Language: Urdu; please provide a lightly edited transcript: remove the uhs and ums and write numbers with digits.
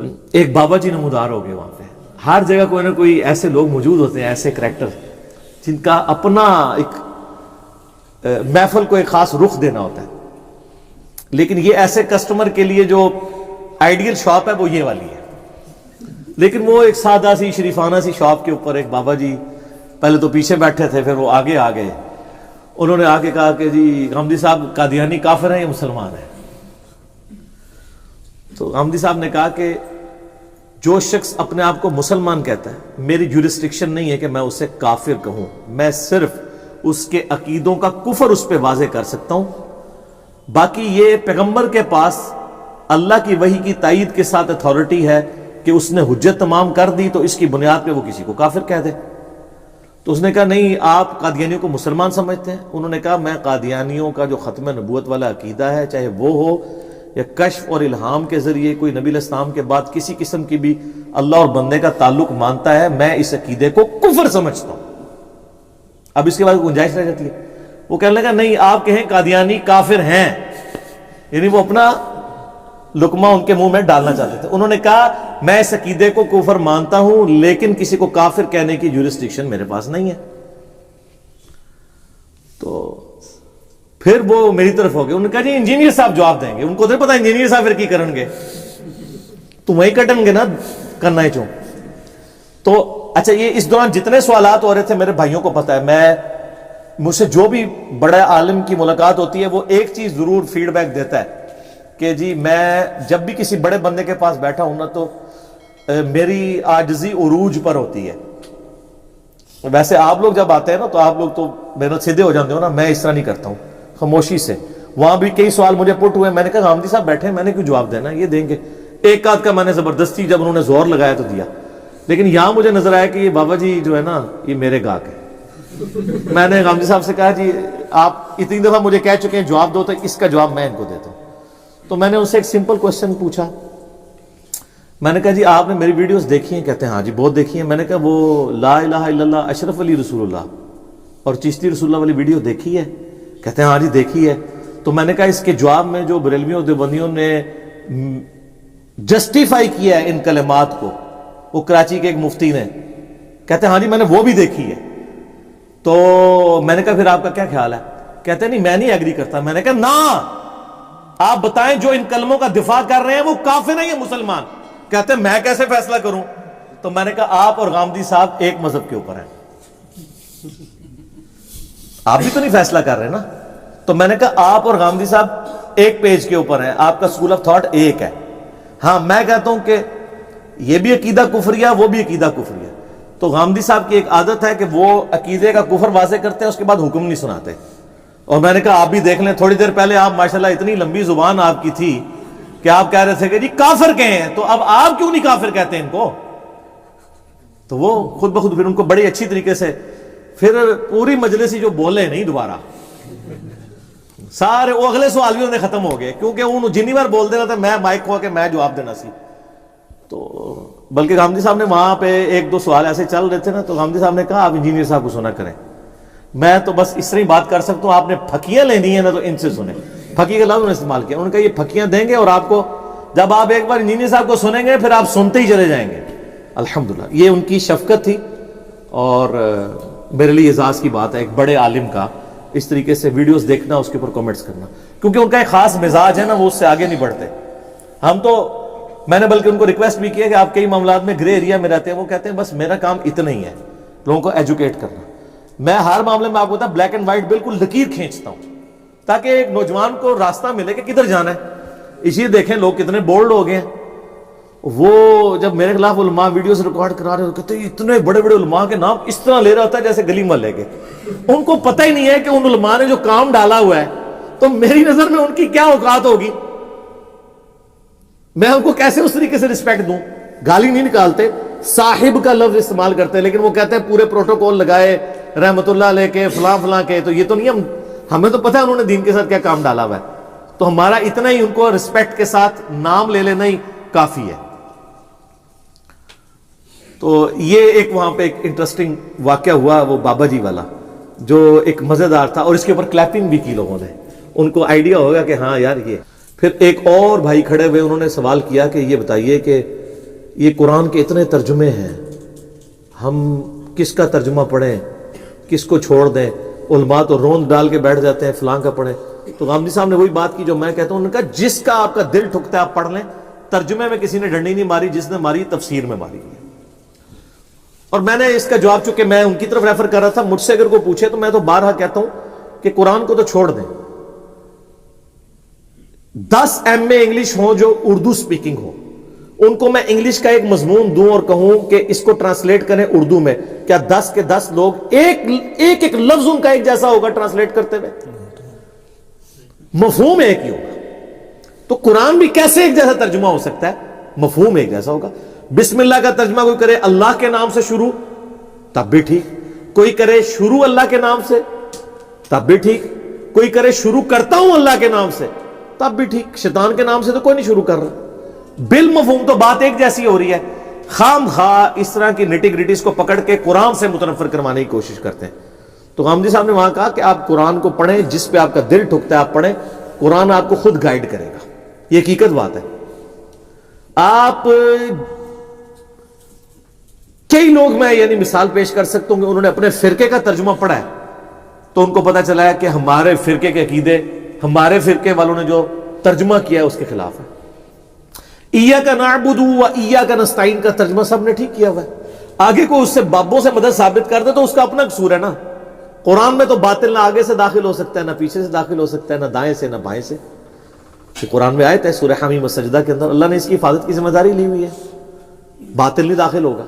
ایک بابا جی نمودار ہو گئے وہاں پہ. ہر جگہ کوئی نہ کوئی ایسے لوگ موجود ہوتے ہیں, ایسے کریکٹر جن کا اپنا ایک محفل کو ایک خاص رخ دینا ہوتا ہے. لیکن یہ ایسے کسٹمر کے لیے جو آئیڈیل شاپ ہے وہ یہ والی ہے. لیکن وہ ایک سادہ سی شریفانہ سی شاپ کے اوپر ایک بابا جی پہلے تو پیچھے بیٹھے تھے, پھر وہ آگے آ گئے. انہوں نے آ کے کہا کہ جی غامدی صاحب قادیانی کافر ہیں یا مسلمان ہیں؟ تو غامدی صاحب نے کہا کہ جو شخص اپنے آپ کو مسلمان کہتا ہے, میری جورسڈکشن نہیں ہے کہ میں اسے کافر کہوں, میں صرف اس کے عقیدوں کا کفر اس پہ واضح کر سکتا ہوں. باقی یہ پیغمبر کے پاس اللہ کی وحی کی تائید کے ساتھ اتھارٹی ہے کہ اس نے حجت تمام کر دی تو اس کی بنیاد پہ وہ کسی کو کافر کہہ دے. تو اس نے کہا نہیں, آپ قادیانیوں کو مسلمان سمجھتے ہیں؟ انہوں نے کہا میں قادیانیوں کا جو ختم نبوت والا عقیدہ ہے, چاہے وہ ہو یا کشف اور الہام کے ذریعے کوئی نبی علیہ السلام کے بعد کسی قسم کی بھی اللہ اور بندے کا تعلق مانتا ہے, میں اس عقیدے کو کفر سمجھتا ہوں. اب اس کے بعد گنجائش رہ جاتی ہے. وہ کہنے لگا نہیں, آپ کہیں قادیانی کافر ہیں, یعنی وہ اپنا لقمہ ان کے منہ میں ڈالنا چاہتے تھے. انہوں نے کہا میں اس عقیدے کو کفر مانتا ہوں لیکن کسی کو کافر کہنے کی جورسڈکشن میرے پاس نہیں ہے. تو پھر وہ میری طرف ہو گئے. انہوں نے کہا جی انجینئر صاحب جواب دیں گے. ان کو تو پتا انجینئر صاحب پھر کی کرن گے, تو وہی کٹن گے نا کرنا ہی چوں. تو اچھا, یہ اس دوران جتنے سوالات ہو رہے تھے میرے بھائیوں کو پتا ہے, مجھ سے جو بھی بڑے عالم کی ملاقات ہوتی ہے وہ ایک چیز ضرور فیڈ بیک دیتا ہے کہ جی میں جب بھی کسی بڑے بندے کے پاس بیٹھا ہوں نا تو میری عاجزی عروج پر ہوتی ہے. ویسے آپ لوگ جب آتے ہیں نا تو آپ لوگ تو میرے سیدھے ہو جاتے ہو نا, میں اس طرح نہیں کرتا ہوں, خاموشی سے. وہاں بھی کئی سوال مجھے پٹ ہوئے, میں نے کہا غامدی صاحب بیٹھے, میں نے کیوں جواب دینا, یہ دیں گے. ایک آدھ کا میں نے زبردستی جب انہوں نے زور لگایا تو دیا. لیکن یہاں مجھے نظر آیا کہ یہ بابا جی جو ہے نا یہ میرے گاہک ہے. میں نے غامدی صاحب سے کہا جی آپ اتنی دفعہ مجھے کہہ چکے ہیں جواب دو, تو اس کا جواب میں ان کو دیتا ہوں. تو میں نے ان سے ایک سمپل کوشچن پوچھا. میں نے کہا جی آپ نے میری ویڈیوز دیکھی ہیں؟ کہتے ہیں ہاں جی بہت دیکھی ہیں. میں نے کہا وہ لا الہ الا اللہ اشرف علی رسول اللہ اور چشتی رسول اللہ والی ویڈیو دیکھی ہے؟ کہتے ہیں ہاں جی دیکھی ہے. تو میں نے کہا اس کے جواب میں جو بریلویوں دیوبندیوں نے جسٹیفائی کیا ہے ان کلمات کو, وہ کراچی کے ایک مفتی نے, کہتے ہیں ہاں جی میں نے وہ بھی دیکھی ہے. تو میں نے کہا پھر آپ کا کیا خیال ہے؟ کہتے ہیں نہیں میں نہیں ایگری کرتا. میں نے کہا نا, آپ بتائیں جو ان کلموں کا دفاع کر رہے ہیں وہ کافر ہیں یا مسلمان؟ کہتے ہیں میں کیسے فیصلہ کروں؟ تو میں نے کہا آپ اور غامدی صاحب ایک مذہب کے اوپر ہیں, آپ بھی تو نہیں فیصلہ کر رہے نا. تو میں نے کہا آپ اور غامدی صاحب ایک پیج کے اوپر ہیں, آپ کا سکول آف تھاٹ ایک ہے. ہاں میں کہتا ہوں کہ یہ بھی عقیدہ کفریہ وہ بھی عقیدہ کفریہ. تو غامدی صاحب کی ایک عادت ہے کہ وہ عقیدے کا کفر واضح کرتے ہیں, اس کے بعد حکم نہیں سناتے. اور میں نے کہا آپ بھی دیکھ لیں, تھوڑی دیر پہلے آپ ماشاءاللہ اتنی لمبی زبان آپ کی تھی کہ آپ کہہ رہے تھے کہ جی کافر کہیں ہیں, تو اب آپ کیوں نہیں کافر کہتے ہیں ان کو؟ تو وہ خود بخود پھر ان کو بڑی اچھی طریقے سے پھر پوری مجلس ہی جو بولے نہیں دوبارہ سارے وہ اگلے سوال بھی انہیں ختم ہو گئے, کیونکہ انہوں جنی بار بول دینا تھا میں مائک کھوا کے میں جواب دینا سی. تو بلکہ غامدی صاحب نے وہاں پہ ایک دو سوال ایسے چل رہے تھے نا, تو غامدی صاحب نے کہا آپ انجینئر صاحب کو سنا کریں, میں تو بس اس طرح ہی بات کر سکتا ہوں, آپ نے پھکیاں لینی ہیں نا تو ان سے سنیں. پھکی کا لفظ انہوں نے استعمال کیا. انہوں نے کہا یہ پھکیاں دیں گے اور آپ کو جب آپ ایک بار انجینئر صاحب کو سنیں گے پھر آپ سنتے ہی چلے جائیں گے. الحمدللہ یہ ان کی شفقت تھی, اور میرے لیے اعزاز کی بات ہے ایک بڑے عالم کا اس طریقے سے ویڈیوز دیکھنا, اس کے اوپر کمنٹس کرنا, کیونکہ ان کا ایک خاص مزاج ہے نا, وہ اس سے آگے نہیں بڑھتے. ہم تو میں نے بلکہ ان کو ریکویسٹ بھی کیا کہ آپ کئی معاملات میں گرے ایریا میں رہتے ہیں, وہ کہتے ہیں بس میرا کام اتنا ہی ہے لوگوں کو ایجوکیٹ کرنا. میں ہر معاملے میں آپ کو بتا بلیک اینڈ وائٹ بالکل لکیر کھینچتا ہوں تاکہ ایک نوجوان کو راستہ ملے کہ کدھر جانا ہے. اسی دیکھیں لوگ کتنے بولڈ ہو گئے ہیں. وہ جب میرے خلاف علماء ویڈیوز ریکارڈ کرا رہے ہوتے ہیں اتنے بڑے بڑے علماء کے نام اس طرح لے رہا ہوتا ہے جیسے گلی محلے کے. ان کو پتہ ہی نہیں ہے کہ ان علماء نے جو کام ڈالا ہوا ہے, تو میری نظر میں ان کی کیا اوقات ہوگی, میں ان کو کیسے اس طریقے سے رسپیکٹ دوں. گالی نہیں نکالتے, صاحب کا لفظ استعمال کرتے ہیں, لیکن وہ کہتے ہیں پورے پروٹوکول لگائے رحمت اللہ علیہ کے فلاں فلاں کے. تو یہ تو نہیں, ہمیں تو پتہ ہے انہوں نے دین کے ساتھ کیا کام ڈالا ہوا ہے, تو ہمارا اتنا ہی ان کو رسپیکٹ کے ساتھ نام لے لینا ہی کافی ہے. تو یہ ایک وہاں پہ ایک انٹرسٹنگ واقعہ ہوا, وہ بابا جی والا جو ایک مزیدار تھا, اور اس کے اوپر کلیپنگ بھی کی لوگوں نے. ان کو آئیڈیا ہوگا کہ ہاں یار یہ. پھر ایک اور بھائی کھڑے ہوئے, انہوں نے سوال کیا کہ یہ بتائیے کہ یہ قرآن کے اتنے ترجمے ہیں، ہم کس کا ترجمہ پڑھیں، کس کو چھوڑ دیں؟ علماء تو روند ڈال کے بیٹھ جاتے ہیں فلاں کا پڑھیں۔ تو غامدی صاحب نے وہی بات کی جو میں کہتا ہوں، انہوں نے کہا جس کا آپ کا دل ٹھکتا ہے آپ پڑھ لیں، ترجمے میں کسی نے ڈنڈی نہیں ماری، جس نے ماری تفسیر میں ماری ہے۔ اور میں نے اس کا جواب، چونکہ میں ان کی طرف ریفر کر رہا تھا، مجھ سے اگر کوئی پوچھے تو میں تو بارہا کہتا ہوں کہ قرآن کو تو چھوڑ دیں، 10 MA انگلش ہوں جو اردو سپیکنگ ہو، ان کو میں انگلش کا ایک مضمون دوں اور کہوں کہ اس کو ٹرانسلیٹ کریں اردو میں، کیا 10 کے 10 لوگ ایک لفظ ان کا ایک جیسا ہوگا ٹرانسلیٹ کرتے ہوئے؟ مفہوم ایک ہی ہوگا۔ تو قرآن بھی کیسے ایک جیسا ترجمہ ہو سکتا ہے؟ مفہوم ایک جیسا ہوگا۔ بسم اللہ کا ترجمہ کوئی کرے اللہ کے نام سے شروع، تب بھی ٹھیک، کوئی کرے شروع اللہ کے نام سے، تب بھی ٹھیک، کوئی کرے شروع کرتا ہوں اللہ کے نام سے، تب بھی ٹھیک۔ شیطان کے نام سے تو کوئی نہیں شروع کر رہا، بالمفہوم تو بات ایک جیسی ہو رہی ہے۔ خام خواہ اس طرح کی نٹی گریٹیز کو پکڑ کے قرآن سے متنفر کروانے کی کوشش کرتے ہیں۔ تو غامدی صاحب نے وہاں کہا کہ آپ قرآن کو پڑھیں، جس پہ آپ کا دل ٹھکتا ہے آپ پڑھیں، قرآن آپ کو خود گائیڈ کرے گا، یہ حقیقت بات ہے۔ آپ کئی لوگ، میں یعنی مثال پیش کر سکتا ہوں کہ انہوں نے اپنے فرقے کا ترجمہ پڑھا ہے تو ان کو پتا چلا ہے کہ ہمارے فرقے کے عقیدے، ہمارے فرقے والوں نے جو ترجمہ کیا ہے اس کے خلاف ہے۔ ایاک نعبد و ایاک نستعین کا ترجمہ سب نے ٹھیک کیا ہوا ہے، آگے کو اس سے بابوں سے مدد ثابت کر دے تو اس کا اپنا قصور ہے نا۔ قرآن میں تو باطل نہ آگے سے داخل ہو سکتا ہے، نہ پیچھے سے داخل ہو سکتا ہے، نہ دائیں سے نہ بائیں سے۔ قرآن میں آیت ہے سورہ حمیم السجدہ کے اندر، اللہ نے اس کی حفاظت کی ذمہ داری لی ہوئی ہے، باطل نہیں داخل ہوگا۔